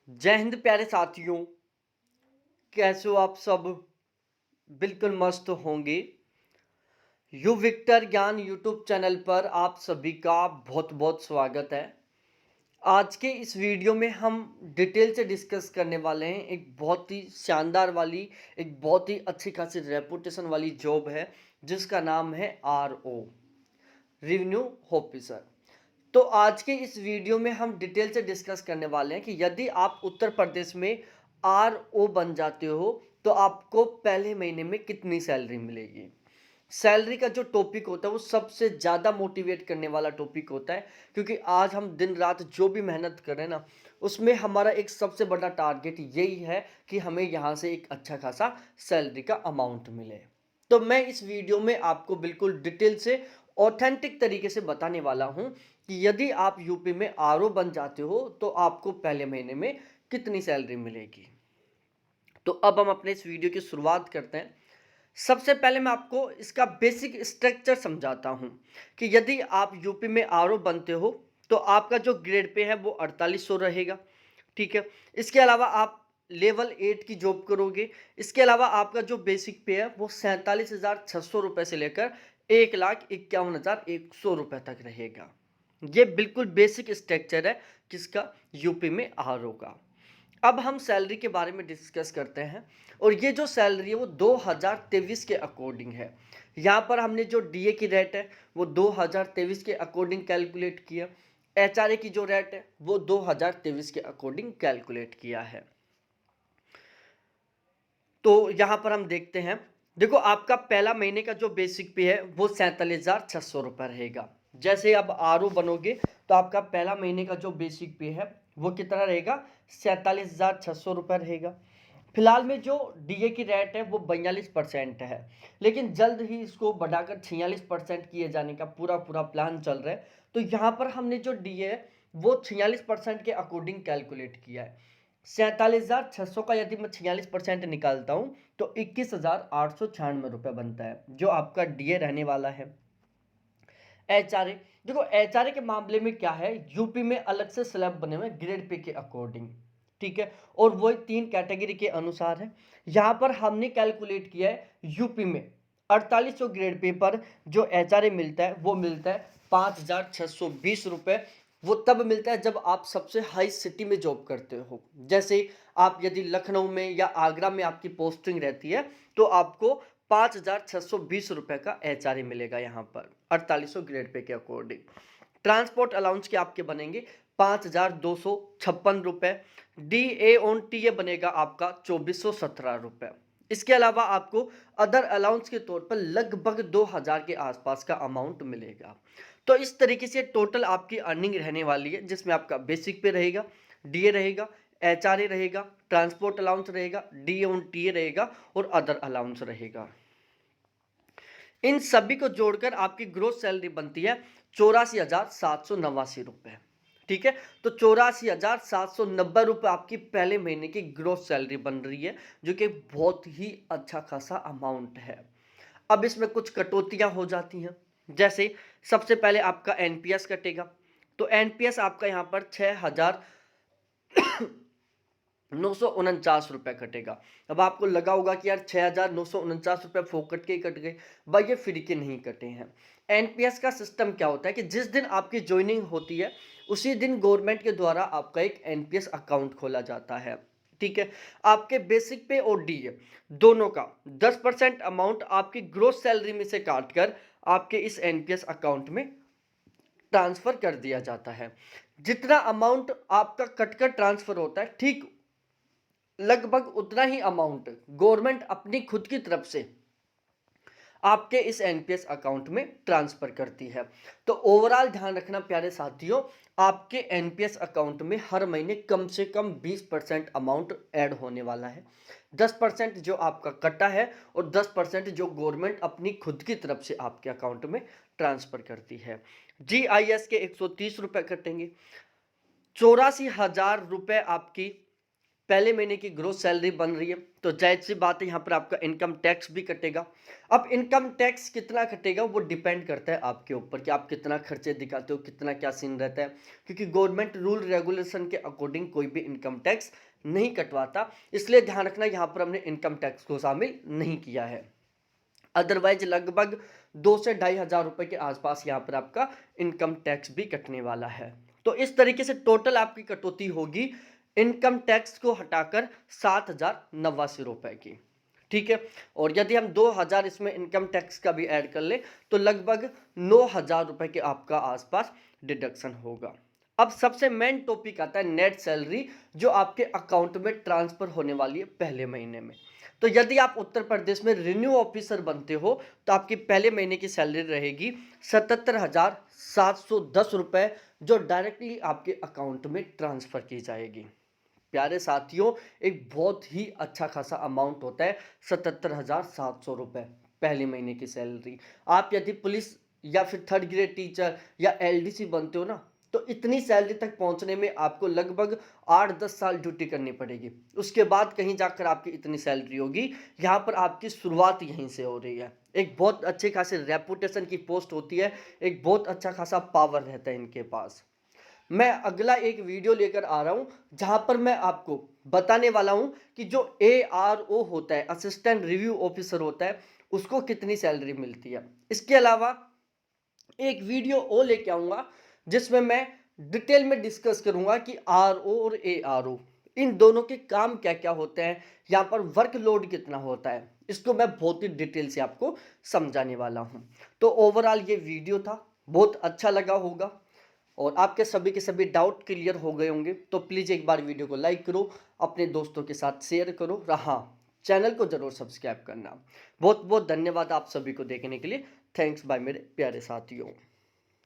जय हिंद प्यारे साथियों। कैसे हो आप सब? बिल्कुल मस्त होंगे। यू विक्टर ज्ञान यूट्यूब चैनल पर आप सभी का बहुत बहुत स्वागत है। आज के इस वीडियो में हम डिटेल से डिस्कस करने वाले हैं एक बहुत ही शानदार वाली, एक बहुत ही अच्छी खासी रेपुटेशन वाली जॉब है जिसका नाम है RO, रेवेन्यू ऑफिसर। तो आज के इस वीडियो में हम डिटेल से डिस्कस करने वाले हैं कि यदि आप उत्तर प्रदेश में RO बन जाते हो तो आपको पहले महीने में कितनी सैलरी मिलेगी। सैलरी का जो टॉपिक होता है वो सबसे ज़्यादा मोटिवेट करने वाला टॉपिक होता है, क्योंकि आज हम दिन रात जो भी मेहनत कर रहे हैं ना, उसमें हमारा एक सबसे बड़ा टारगेट यही है कि हमें यहाँ से एक अच्छा खासा सैलरी का अमाउंट मिले। तो मैं इस वीडियो में आपको बिल्कुल डिटेल से ऑथेंटिक तरीके से बताने वाला हूँ कि यदि आप यूपी में RO बन जाते हो तो आपको पहले महीने में कितनी सैलरी मिलेगी। तो अब हम अपने इस वीडियो की शुरुआत करते हैं। सबसे पहले मैं आपको इसका बेसिक स्ट्रक्चर समझाता हूं कि यदि आप यूपी में RO बनते हो तो आपका जो ग्रेड पे है वो 4800 रहेगा। ठीक है। इसके अलावा आप लेवल 8 की जॉब करोगे। इसके अलावा आपका जो बेसिक पे है वो 47,600 रुपये से लेकर 1,51,100 रुपये तक रहेगा। ये बिल्कुल बेसिक स्ट्रक्चर है किसका? यूपी में RO का। अब हम सैलरी के बारे में डिस्कस करते हैं, और ये जो सैलरी है वो 2023 के अकॉर्डिंग है। यहाँ पर हमने जो DA की रेट है वो 2023 के अकॉर्डिंग कैलकुलेट किया। HRA की जो रेट है वो 2023 के अकॉर्डिंग कैलकुलेट किया है। तो यहाँ पर हम देखते हैं, देखो आपका पहला महीने का जो बेसिक पे है वो 47,600 रुपये रहेगा। जैसे अब RO बनोगे तो आपका पहला महीने का जो बेसिक पे है वो कितना रहेगा? 47,600 रुपये रहेगा। फिलहाल में जो DA की रेट है वो 42% है, लेकिन जल्द ही इसको बढ़ाकर 46% किए जाने का पूरा पूरा प्लान चल रहा है। तो यहाँ पर हमने जो DA है वो 46% के अकॉर्डिंग कैलकुलेट किया है। 47,600 का यदि मैं 46% निकालता हूँ तो 21,896 रुपये बनता है, जो आपका DA रहने वाला है। HRA, देखो HRA के मामले में क्या है, यूपी में अलग से स्लैब बने हुए ग्रेड पे के अकॉर्डिंग। ठीक है। और वो 3 कैटेगरी के अनुसार है। यहाँ पर हमने कैलकुलेट किया है यूपी में 4800 ग्रेड पे पर जो HRA मिलता है वो मिलता है 5,620 रुपये। वो तब मिलता है जब आप सबसे हाई सिटी में जॉब करते हो। जैसे आप यदि लखनऊ में या आगरा में आपकी पोस्टिंग रहती है तो आपको 5,620 रुपये का HRA मिलेगा यहाँ पर 4800 ग्रेड पे के अकॉर्डिंग। ट्रांसपोर्ट अलाउंस के आपके बनेंगे 5,256 रुपये। DA बनेगा आपका 2,417 रुपये। इसके अलावा आपको अदर अलाउंस के तौर पर लगभग 2,000 के आसपास का अमाउंट मिलेगा। तो इस तरीके से टोटल आपकी अर्निंग रहने वाली है, जिसमें आपका बेसिक पे रहेगा, DA रहेगा, HRA रहेगा, ट्रांसपोर्ट अलाउंस रहेगा, DA रहेगा और अदर अलाउंस रहेगा। इन सभी को जोड़कर आपकी ग्रोस सैलरी बनती है 84,789 रुपये। ठीक है। तो 84,790 रुपये आपकी पहले महीने की ग्रोस सैलरी बन रही है, जो कि बहुत ही अच्छा खासा अमाउंट है। अब इसमें कुछ कटौतियां हो जाती हैं। जैसे सबसे पहले आपका NPS कटेगा। तो NPS आपका यहाँ पर 6,949 रुपये कटेगा। अब आपको लगा होगा कि यार 6,949 रुपये फोकट के ही कट गए। भाई ये फ्री के नहीं कटे हैं। NPS का सिस्टम क्या होता है कि जिस दिन आपकी ज्वाइनिंग होती है उसी दिन गवर्नमेंट के द्वारा आपका एक NPS अकाउंट खोला जाता है। ठीक है। आपके बेसिक पे और DA दोनों का 10% अमाउंट आपकी ग्रोस सैलरी में से काटकर आपके इस NPS अकाउंट में ट्रांसफर कर दिया जाता है। जितना अमाउंट आपका कटकर ट्रांसफर होता है, ठीक लगभग उतना ही अमाउंट गवर्नमेंट अपनी खुद की तरफ से आपके इस NPS अकाउंट में ट्रांसफर करती है। तो ओवरऑल ध्यान रखना प्यारे साथियों, आपके NPS अकाउंट में हर महीने कम से कम 20% अमाउंट ऐड होने वाला है। 10% जो आपका कटा है और 10% जो गवर्नमेंट अपनी खुद की तरफ से आपके अकाउंट में ट्रांसफर करती है। GIS के 130 रुपये कटेंगे। 84,000 रुपये आपकी पहले महीने की ग्रोस सैलरी बन रही है तो जायज़ सी बात है यहाँ पर आपका इनकम टैक्स भी कटेगा। अब इनकम टैक्स कितना कटेगा वो डिपेंड करता है आपके ऊपर कि आप कितना खर्चे दिखाते हो, कितना क्या सीन रहता है, क्योंकि गवर्नमेंट रूल रेगुलेशन के अकॉर्डिंग कोई भी इनकम टैक्स नहीं कटवाता, इसलिए ध्यान रखना यहाँ पर हमने इनकम टैक्स को शामिल नहीं किया है। अदरवाइज लगभग 2 से 2,500 रुपए के आसपास यहाँ पर आपका इनकम टैक्स भी कटने वाला है। तो इस तरीके से टोटल आपकी कटौती होगी इनकम टैक्स को हटाकर 7,089 रुपए की, ठीक है। और यदि हम 2,000 इसमें इनकम टैक्स का भी ऐड कर ले तो लगभग 9,000 रुपए के आपका आसपास डिडक्शन होगा। अब सबसे मेन टॉपिक आता है नेट सैलरी जो आपके अकाउंट में ट्रांसफर होने वाली है पहले महीने में। तो यदि आप उत्तर प्रदेश में रिन्यू ऑफिसर बनते हो तो आपकी पहले महीने की सैलरी रहेगी 77,710 रुपए, जो डायरेक्टली आपके अकाउंट में ट्रांसफर की जाएगी। प्यारे साथियों, एक बहुत ही अच्छा खासा अमाउंट होता है 77,700 रुपये पहले महीने की सैलरी। आप यदि पुलिस या फिर थर्ड ग्रेड टीचर या एलडीसी बनते हो ना तो इतनी सैलरी तक पहुंचने में आपको लगभग 8-10 साल ड्यूटी करनी पड़ेगी, उसके बाद कहीं जाकर आपकी इतनी सैलरी होगी। यहाँ पर आपकी शुरुआत यहीं से हो रही है। एक बहुत अच्छे खासे रेपुटेशन की पोस्ट होती है, एक बहुत अच्छा खासा पावर रहता है इनके पास। मैं अगला एक वीडियो लेकर आ रहा हूं जहां पर मैं आपको बताने वाला हूं कि जो ARO होता है, असिस्टेंट रिव्यू ऑफिसर होता है, उसको कितनी सैलरी मिलती है। इसके अलावा एक वीडियो और लेके आऊंगा जिसमें मैं डिटेल में डिस्कस करूंगा कि RO और ARO इन दोनों के काम क्या क्या होते हैं, यहाँ पर वर्कलोड कितना होता है, इसको मैं बहुत ही डिटेल से आपको समझाने वाला हूं। तो ओवरऑल ये वीडियो था, बहुत अच्छा लगा होगा और आपके सभी के सभी डाउट क्लियर हो गए होंगे। तो प्लीज़ एक बार वीडियो को लाइक करो, अपने दोस्तों के साथ शेयर करो, हाँ चैनल को ज़रूर सब्सक्राइब करना। बहुत बहुत धन्यवाद आप सभी को देखने के लिए। थैंक्स बाय मेरे प्यारे साथियों।